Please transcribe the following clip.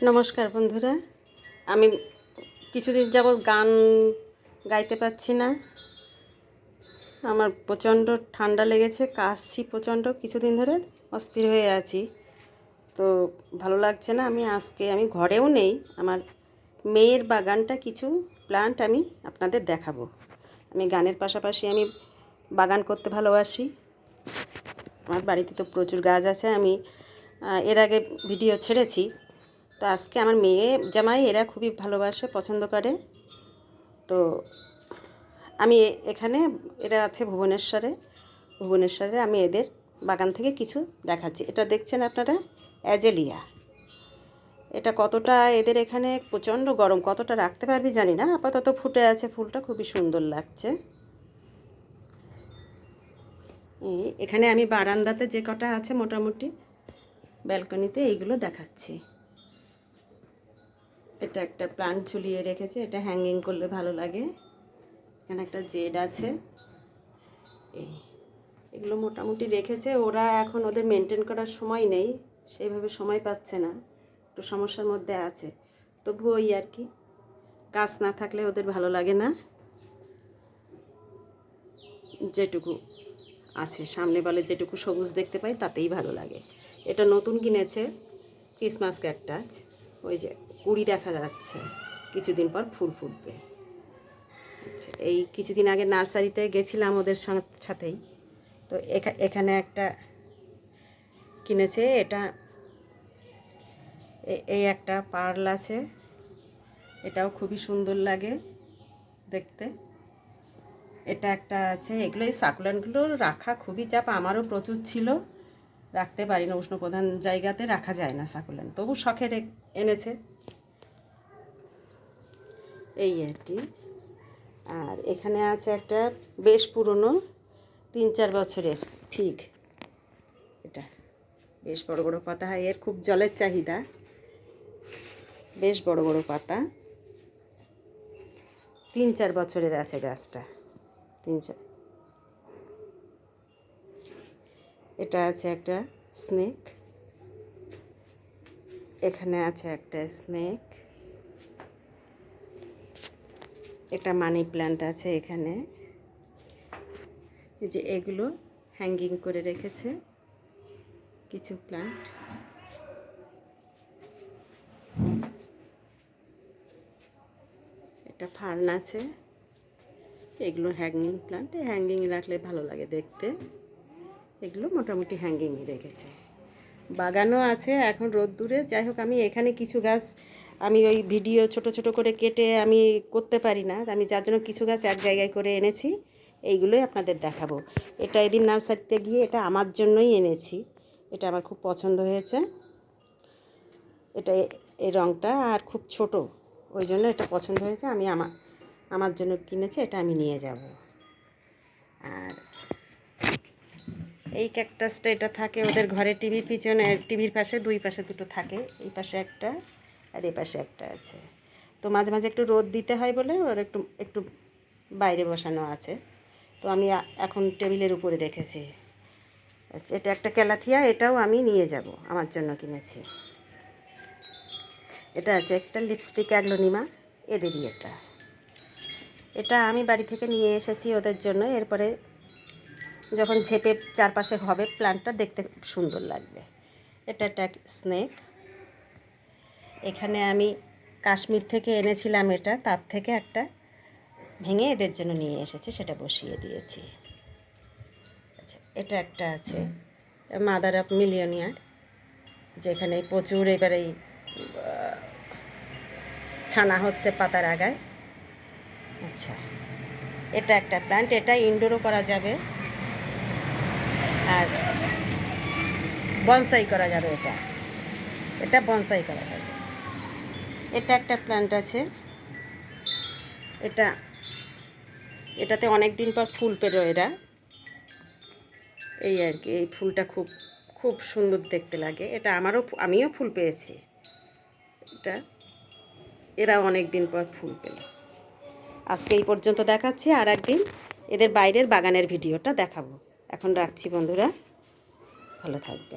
নমস্কার বন্ধুরা। আমি কিছুদিন যাবৎ গান গাইতে পারছি না। আমার প্রচণ্ড ঠান্ডা লেগেছে, কাশছি প্রচণ্ড, কিছুদিন ধরে অস্থির হয়ে আছি। তো ভালো লাগছে না। আমি ঘরেও নেই, আমার মেয়ের বাগানটা কিছু প্লান্ট আমি আপনাদের দেখাবো। আমি গানের পাশাপাশি আমি বাগান করতে ভালোবাসি। আমার বাড়িতে তো প্রচুর গাছ আছে। আমি এর আগে ভিডিও ছেড়েছি। তো আজকে আমার মেয়ে জামাই এরা খুবই ভালোবাসে, পছন্দ করে। তো আমি এখানে, এরা আছে ভুবনেশ্বরে আমি এদের বাগান থেকে কিছু দেখাচ্ছি। এটা দেখছেন আপনারা, অ্যাজেলিয়া। এটা কতটা এদের এখানে প্রচণ্ড গরম, কতটা রাখতে পারবি জানি না। আপাতত ফুটে আছে, ফুলটা খুবই সুন্দর লাগছে। এখানে আমি বারান্দাতে যে কটা আছে মোটামুটি ব্যালকনিতে এইগুলো দেখাচ্ছি। এটা একটা প্লান্ট ঝুলিয়ে রেখেছে, এটা হ্যাঙ্গিং করলে ভালো লাগে। এখানে একটা জেড আছে। এগুলো মোটামুটি রেখেছে। ওরা এখন, ওদের মেনটেন করার সময় নেই, সেইভাবে সময় পাচ্ছে না, একটু সমস্যার মধ্যে আছে। তবুও ওই আর কি, গাছ না থাকলে ওদের ভালো লাগে না। যেটুকু আছে সামনে বলে, যেটুকু সবুজ দেখতে পাই তাতেই ভালো লাগে। এটা নতুন কিনেছে, ক্রিসমাস ক্যাকটাস। ওই যে কুড়ি দেখা যাচ্ছে, কিছুদিন পর ফুল ফুটবে। আচ্ছা, এই কিছুদিন আগে নার্সারিতে গেছিলাম ওদের সাথেই। তো এখানে একটা কিনেছে। এটা এই একটা পার্ল আছে, এটাও খুবই সুন্দর লাগে দেখতে। এটা একটা আছে। এগুলো, এই সাকুলেন্টগুলো রাখা খুবই চাপ। আমারও প্রচুর ছিল, রাখতে পারি না, উষ্ণ প্রধান জায়গাতে রাখা যায় না সাকুলেন্ট, তবু শখের এনেছে এই আর কি। আর এখানে আছে একটা বেশ পুরনো 3-4 বছরের ফিগ। এটা বেশ বড় বড় পাতা হয়, এর খুব জলের চাহিদা, বেশ বড় বড় পাতা। 3-4 বছরের আছে গাছটা, 3-4। এটা আছে একটা স্নেক, এখানে আছে একটা স্নেক। এটা মানি প্ল্যান্ট আছে এখানে। এই যে এগুলো হ্যাঙ্গিং করে রেখেছে কিছু প্ল্যান্ট। এটা ফার্ন আছে। এগুলো হ্যাঙ্গিং প্ল্যান্ট, হ্যাঙ্গিং রাখলে ভালো লাগে দেখতে। এগুলো মোটামুটি হ্যাঙ্গিংই রেখেছে। বাগানও আছে এখন রোদ্দুরে। যাই হোক, আমি এখানে কিছু গাছ, আমি ওই ভিডিও ছোট ছোট করে কেটে আমি করতে পারি না, আমি যার জন্য কিছু গাছ এক জায়গায় করে এনেছি, এইগুলোই আপনাদের দেখাবো। এটা এদিন নার্সারিতে গিয়ে এটা আমার জন্যই এনেছি, এটা আমার খুব পছন্দ হয়েছে। এটা এই রঙটা আর খুব ছোট, ওই জন্য এটা পছন্দ হয়েছে। আমি আমার জন্য কিনেছি, এটা আমি নিয়ে যাব। আর এই ক্যাকটাসটা, এটা থাকে ওদের ঘরে টিভির পিছনে, টিভির পাশে, দুই পাশে দুটো থাকে, এই পাশে একটা আর এই পাশে একটা আছে। তো মাঝে মাঝে একটু রোদ দিতে হয় বলে ওর একটু একটু বাইরে বসানো আছে। তো আমি এখন টেবিলের উপরে রেখেছি। আচ্ছা, এটা একটা ক্যালাথিয়া, এটাও আমি নিয়ে যাব, আমার জন্য কিনেছি। এটা আছে একটা লিপস্টিক অ্যাগ্লোনিমা, এদেরই এটা। এটা আমি বাড়ি থেকে নিয়ে এসেছি ওদের জন্য। এরপরে যখন ঝেপে চারপাশে হবে প্ল্যান্টটা, দেখতে সুন্দর লাগবে। এটা একটা স্নেক। এখানে আমি কাশ্মীর থেকে এনেছিলাম এটা, তার থেকে একটা ভেঙে এদের জন্য নিয়ে এসেছি, সেটা বসিয়ে দিয়েছি। আচ্ছা, এটা একটা আছে মাদার অফ মিলিয়নিয়ার, যেখানে প্রচুর এবারে ছানা হচ্ছে পাতার আগায়। আচ্ছা, এটা একটা প্ল্যান্ট, এটা ইনডোরও করা যাবে আর বনসাই করা যাবে। এটা বনসাই করা যাবে। এটা একটা প্ল্যান্ট আছে, এটাতে অনেক দিন পর ফুল পেরো এরা, এই আর কি। এই ফুলটা খুব খুব সুন্দর দেখতে লাগে। এটা আমিও ফুল পেয়েছি। এটা এরা অনেক দিন পর ফুল পেল। আজকে এই পর্যন্ত দেখাচ্ছি, আর একদিন এদের বাইরের বাগানের ভিডিওটা দেখাবো। এখন রাখছি বন্ধুরা, ভালো থাকবে।